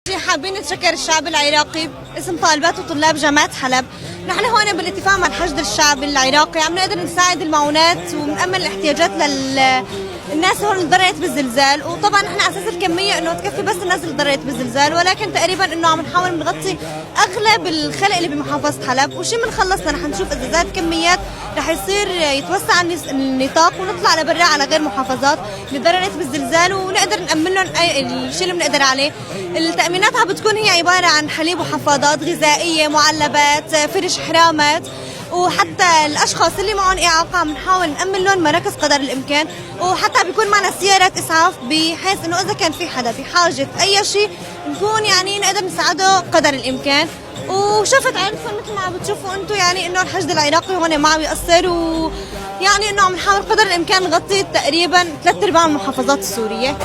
حابين نتشكر الشعب العراقي باسم طالبات وطلاب جامعة حلب. نحن هون بالاتفاق مع الحشد الشعبي العراقي عم نقدر نساعد المعونات ونأمن الاحتياجات الناس هون اللي ضررت بالزلزال، وطبعا نحن على اساس الكميه انه تكفي بس الناس اللي ضررت بالزلزال، ولكن تقريبا انه عم نحاول نغطي اغلب الخلق اللي بمحافظه حلب، وشي من خلصنا رح نشوف اذا زاد كميات رح يصير يتوسع النطاق ونطلع لبرا على غير محافظات اللي ضررت بالزلزال ونقدر نأمن لهم الشيء اللي بنقدر عليه. التأمينات بتكون هي عباره عن حليب وحفاضات غذائيه، معلبات، فرش حرامات، وحتى الاشخاص اللي معهم اعاقه عم نحاول نأمن لهم مراكز قدر الامكان، وحتى بيكون معنا سيارات اسعاف بحيث انه اذا كان في حدا بحاجه اي شيء نكون نقدر نساعده قدر الامكان. وشفت عينكم مثل ما عم بتشوفوا انتم انه الحشد العراقي هون ما عم يقصر، انه عم نحاول قدر الامكان نغطي تقريبا 3/4 المحافظات السوريه.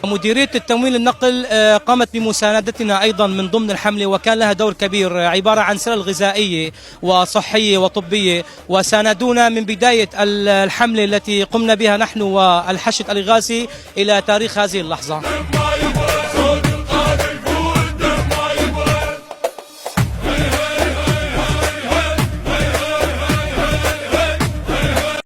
مديرية التموين النقل قامت بمساندتنا أيضا من ضمن الحملة، وكان لها دور كبير عبارة عن سلل غذائية وصحية وطبية، وساندونا من بداية الحملة التي قمنا بها نحن والحشد الإغاثي إلى تاريخ هذه اللحظة.